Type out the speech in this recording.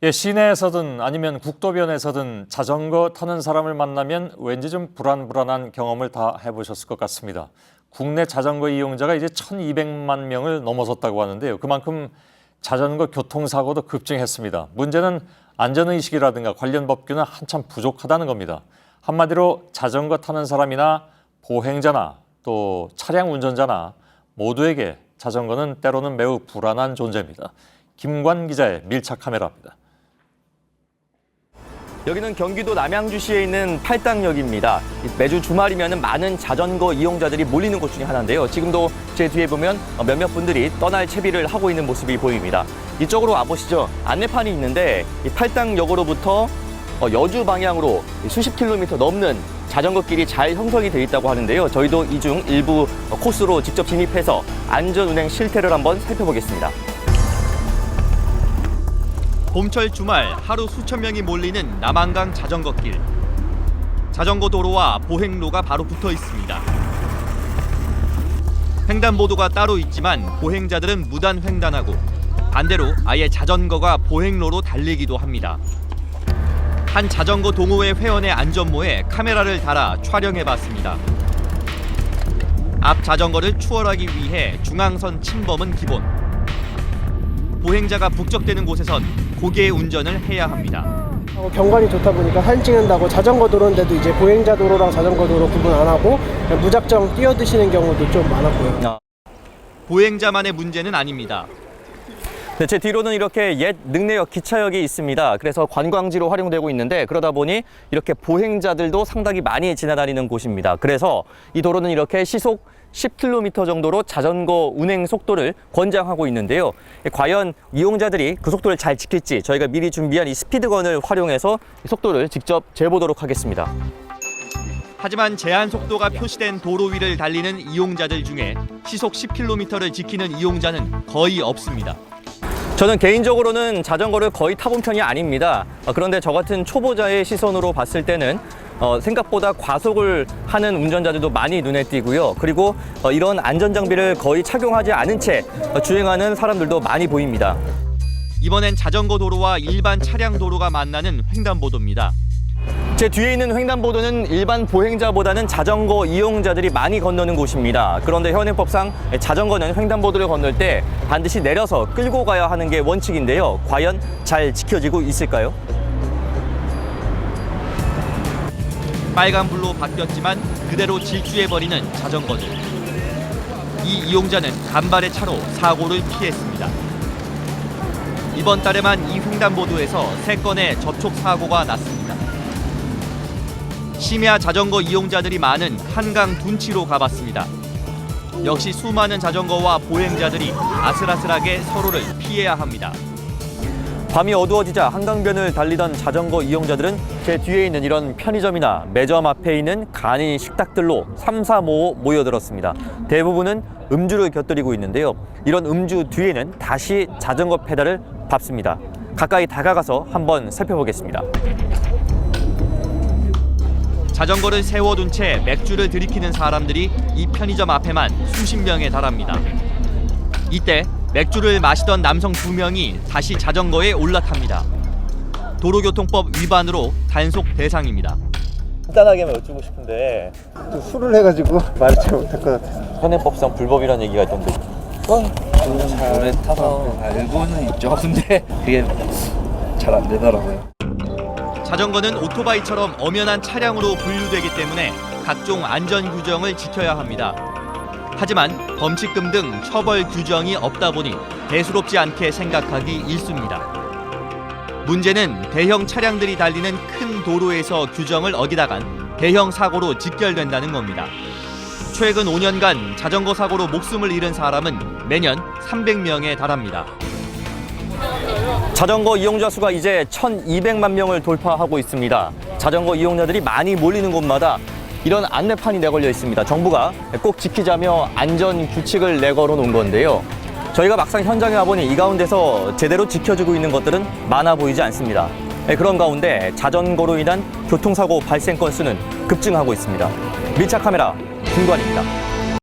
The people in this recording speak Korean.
예, 시내에서든 아니면 국도변에서든 자전거 타는 사람을 만나면 왠지 좀 불안불안한 경험을 다 해보셨을 것 같습니다. 국내 자전거 이용자가 이제 1,200만 명을 넘어섰다고 하는데요. 그만큼 자전거 교통사고도 급증했습니다. 문제는 안전의식이라든가 관련 법규는 한참 부족하다는 겁니다. 한마디로 자전거 타는 사람이나 보행자나 또 차량 운전자나 모두에게 자전거는 때로는 매우 불안한 존재입니다. 김관 기자의 밀착 카메라입니다. 여기는 경기도 남양주시에 있는 팔당역입니다. 매주 주말이면 많은 자전거 이용자들이 몰리는 곳 중에 하나인데요. 지금도 제 뒤에 보면 몇몇 분들이 떠날 채비를 하고 있는 모습이 보입니다. 이쪽으로 와보시죠. 안내판이 있는데 이 팔당역으로부터 여주 방향으로 수십 킬로미터 넘는 자전거 길이 잘 형성이 되어 있다고 하는데요. 저희도 이 중 일부 코스로 직접 진입해서 안전운행 실태를 한번 살펴보겠습니다. 봄철 주말 하루 수천 명이 몰리는 남한강 자전거길. 자전거 도로와 보행로가 바로 붙어 있습니다. 횡단보도가 따로 있지만 보행자들은 무단 횡단하고 반대로 아예 자전거가 보행로로 달리기도 합니다. 한 자전거 동호회 회원의 안전모에 카메라를 달아 촬영해봤습니다. 앞 자전거를 추월하기 위해 중앙선 침범은 기본. 보행자가 북적대는 곳에선 고개 운전을 해야 합니다. 경관이 좋다 보니까 사진 찍는다고 자전거 도로인데도 이제 보행자 도로랑 자전거 도로 구분 안 하고 무작정 뛰어드시는 경우도 좀 많았고요. 보행자만의 문제는 아닙니다. 네, 제 뒤로는 이렇게 옛 능내역 기차역이 있습니다. 그래서 관광지로 활용되고 있는데 그러다 보니 이렇게 보행자들도 상당히 많이 지나다니는 곳입니다. 그래서 이 도로는 이렇게 시속 10km 정도로 자전거 운행 속도를 권장하고 있는데요. 과연 이용자들이 그 속도를 잘 지킬지 저희가 미리 준비한 이 스피드건을 활용해서 속도를 직접 재보도록 하겠습니다. 하지만 제한 속도가 표시된 도로 위를 달리는 이용자들 중에 시속 10km를 지키는 이용자는 거의 없습니다. 저는 개인적으로는 자전거를 거의 타본 편이 아닙니다. 그런데 저 같은 초보자의 시선으로 봤을 때는 생각보다 과속을 하는 운전자들도 많이 눈에 띄고요. 그리고 이런 안전장비를 거의 착용하지 않은 채 주행하는 사람들도 많이 보입니다. 이번엔 자전거 도로와 일반 차량 도로가 만나는 횡단보도입니다. 제 뒤에 있는 횡단보도는 일반 보행자보다는 자전거 이용자들이 많이 건너는 곳입니다. 그런데 현행법상 자전거는 횡단보도를 건널 때 반드시 내려서 끌고 가야 하는 게 원칙인데요. 과연 잘 지켜지고 있을까요? 빨간불로 바뀌었지만 그대로 질주해버리는 자전거들. 이 이용자는 간발의 차로 사고를 피했습니다. 이번 달에만 이 횡단보도에서 3건의 접촉 사고가 났습니다. 심야 자전거 이용자들이 많은 한강 둔치로 가봤습니다. 역시 수많은 자전거와 보행자들이 아슬아슬하게 서로를 피해야 합니다. 밤이 어두워지자 한강변을 달리던 자전거 이용자들은 제 뒤에 있는 이런 편의점이나 매점 앞에 있는 간이 식탁들로 삼삼오오 모여들었습니다. 대부분은 음주를 곁들이고 있는데요. 이런 음주 뒤에는 다시 자전거 페달을 밟습니다. 가까이 다가가서 한번 살펴보겠습니다. 자전거를 세워둔 채 맥주를 들이키는 사람들이 이 편의점 앞에만 수십 명에 달합니다. 이때 맥주를 마시던 남성 2명이 다시 자전거에 올라탑니다. 도로교통법 위반으로 단속 대상입니다. 간단하게만 여쭈고 싶은데 술을 해가지고 말을 잘 못할 것 같아요. 현행법상 불법이라는 얘기가 있던데 오래 타서 알고는 있죠. 근데 그게 잘 안 되더라고요. 자전거는 오토바이처럼 엄연한 차량으로 분류되기 때문에 각종 안전 규정을 지켜야 합니다. 하지만 범칙금 등 처벌 규정이 없다 보니 대수롭지 않게 생각하기 일쑤입니다. 문제는 대형 차량들이 달리는 큰 도로에서 규정을 어기다간 대형 사고로 직결된다는 겁니다. 최근 5년간 자전거 사고로 목숨을 잃은 사람은 매년 300명에 달합니다. 자전거 이용자 수가 이제 1,200만 명을 돌파하고 있습니다. 자전거 이용자들이 많이 몰리는 곳마다 이런 안내판이 내걸려 있습니다. 정부가 꼭 지키자며 안전 규칙을 내걸어 놓은 건데요. 저희가 막상 현장에 와보니 이 가운데서 제대로 지켜지고 있는 것들은 많아 보이지 않습니다. 그런 가운데 자전거로 인한 교통사고 발생 건수는 급증하고 있습니다. 밀착 카메라 김관입니다.